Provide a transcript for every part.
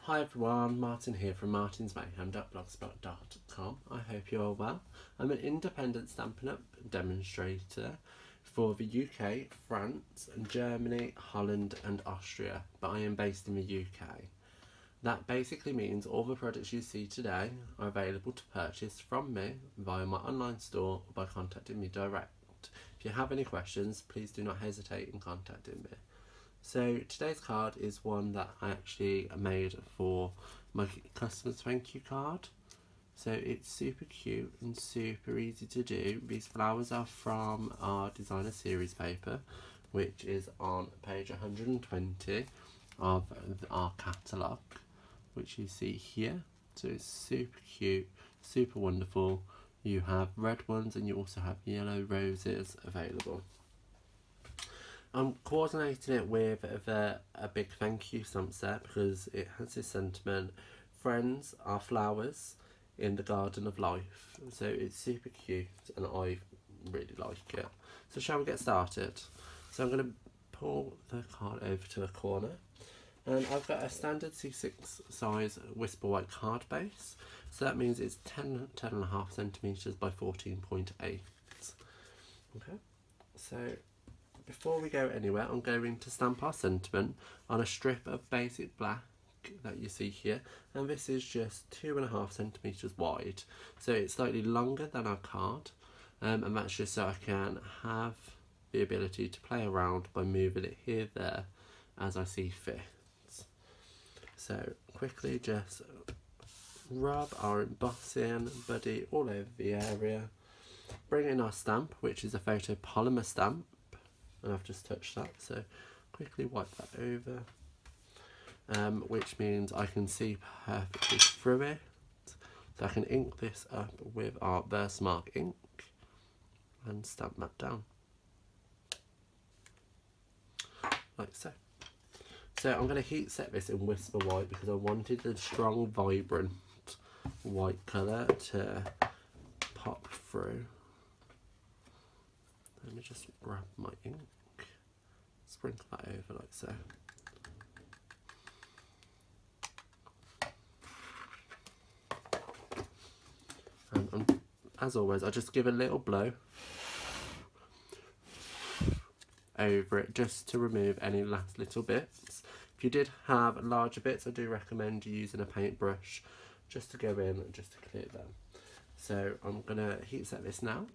Hi everyone, Martin here from martinsmayhem.blogspot.com. I hope you're all well. I'm an independent Stampin' Up demonstrator for the UK, France, Germany, Holland and Austria, but I am based in the UK. That basically means all the products you see today are available to purchase from me via my online store or by contacting me direct. If you have any questions, please do not hesitate in contacting me. So today's card is one that I actually made for my customer's thank you card. So it's super cute and super easy to do. These flowers are from our designer series paper, which is on page 120 of our catalogue, which you see here. So it's super cute, super wonderful. You have red ones and you also have yellow roses available. I'm coordinating it with a big thank you stamp set because it has this sentiment: friends are flowers in the garden of life. So it's super cute and I really like it. So shall we get started? So I'm going to pull the card over to a corner, and I've got a standard C6 size Whisper White card base. So that means it's 10.5 centimetres by 14.8. Okay, so before we go anywhere, I'm going to stamp our sentiment on a strip of basic black that you see here, and this is just 2.5 centimetres wide, so it's slightly longer than our card, and that's just so I can have the ability to play around by moving it here, there, as I see fit. So quickly just rub our embossing buddy all over the area, bring in our stamp, which is a photopolymer stamp, and I've just touched that, so quickly wipe that over, which means I can see perfectly through it. So I can ink this up with our Versamark ink and stamp that down like so. So I'm going to heat set this in Whisper White because I wanted a strong vibrant white colour to pop through. Let me just grab my ink, sprinkle that over like so. And as always, I just give a little blow over it just to remove any last little bits. If you did have larger bits, I do recommend using a paintbrush just to go in and just to clear them. So I'm going to heat set this now.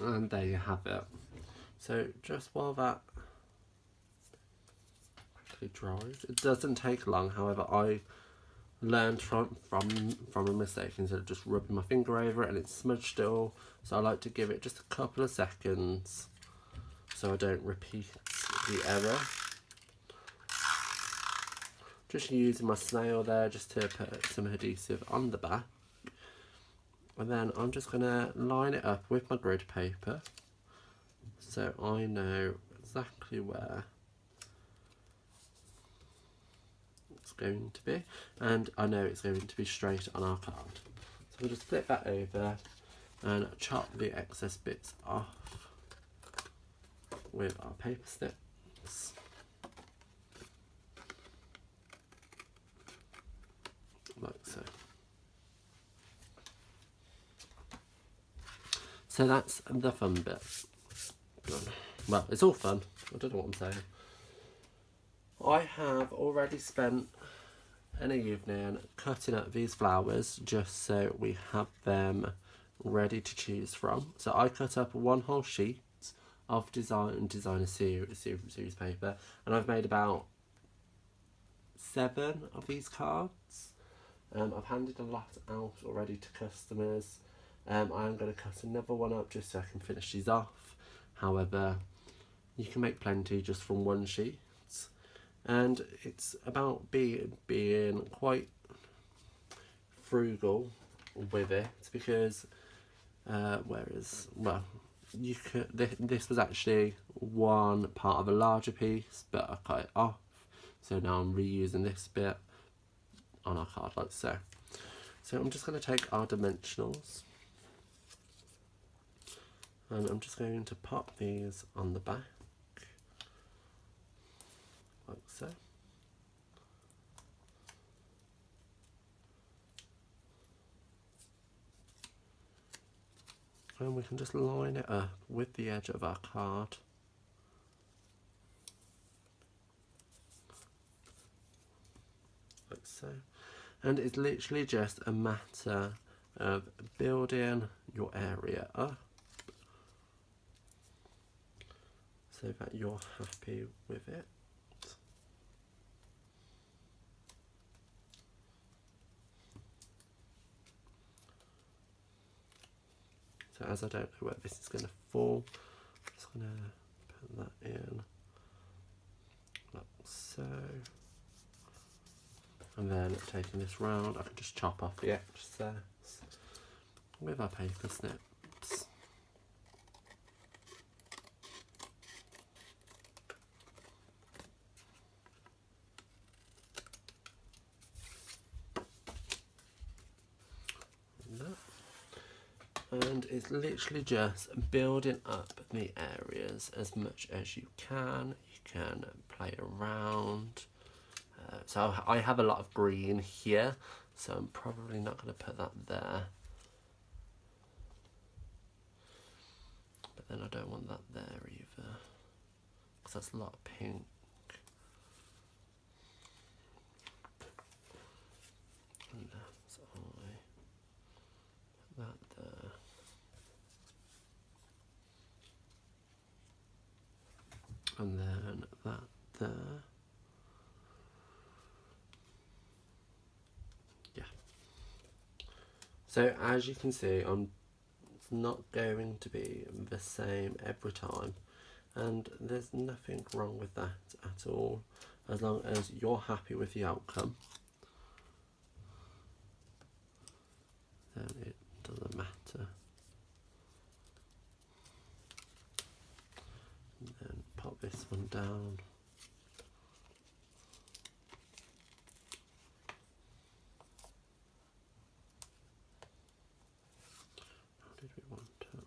And there you have it. So just while that quickly dries, it doesn't take long. However, I learned from a mistake. Instead of just rubbing my finger over it and it smudged it all, so I like to give it just a couple of seconds so I don't repeat the error. Just using my snail there just to put some adhesive on the back. And then I'm just going to line it up with my grid paper so I know exactly where it's going to be, and I know it's going to be straight on our card. So we'll just flip that over and chop the excess bits off with our paper snips. Like so. So that's the fun bit. Well, it's all fun. I don't know what I'm saying. I have already spent an evening cutting up these flowers just so we have them ready to choose from. So I cut up one whole sheet of designer series paper, and I've made about 7 of these cards. I've handed a lot out already to customers. I am going to cut another one up just so I can finish these off. However, you can make plenty just from one sheet, and it's about being quite frugal with it because you could, this was actually one part of a larger piece, but I cut it off, so now I'm reusing this bit on our card like so. So I'm just going to take our dimensionals and I'm just going to pop these on the back like so. And we can just line it up with the edge of our card. Like so. And it's literally just a matter of building your area up so that you're happy with it. So as I don't know where this is going to fall, I'm just going to put that in like so. And then taking this round, I can just chop off the excess with our paper snips. And it's literally just building up the areas as much as you can. You can play around. So I have a lot of green here, so I'm probably not going to put that there. But then I don't want that there either, because that's a lot of pink. And so I put that there. And then that there. Yeah. So as you can see, it's not going to be the same every time, and there's nothing wrong with that at all, as long as you're happy with the outcome. Then it doesn't matter. And then pop this one down. How did we want it?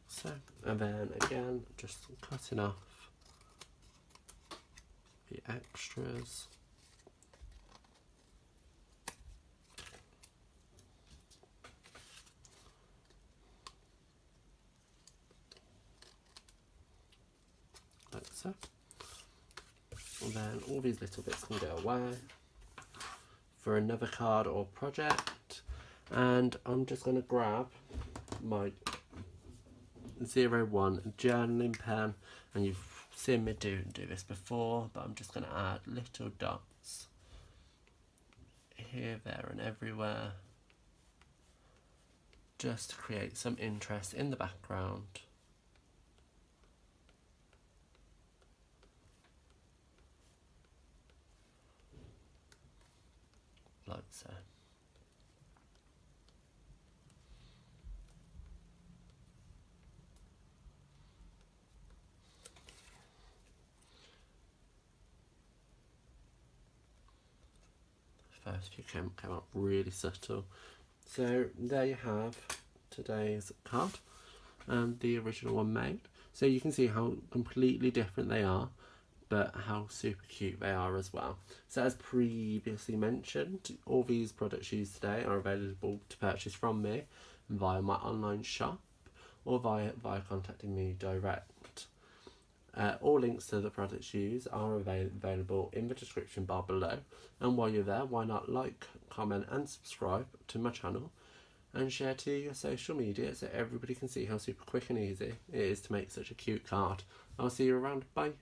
So, and then again, just cutting off the extras. Like so. And then all these little bits can go away for another card or project. And I'm just going to grab my 01 journaling pen, and you've seen me do this before, but I'm just going to add little dots here, there and everywhere, just to create some interest in the background. Like so. First few came out really subtle. So there you have today's card, and the original one made. So you can see how completely different they are, but how super cute they are as well. So as previously mentioned, all these products used today are available to purchase from me via my online shop or via contacting me direct. All links to the products used are available in the description bar below. And while you're there, why not like, comment and subscribe to my channel, and share to your social media so everybody can see how super quick and easy it is to make such a cute card. I'll see you around. Bye.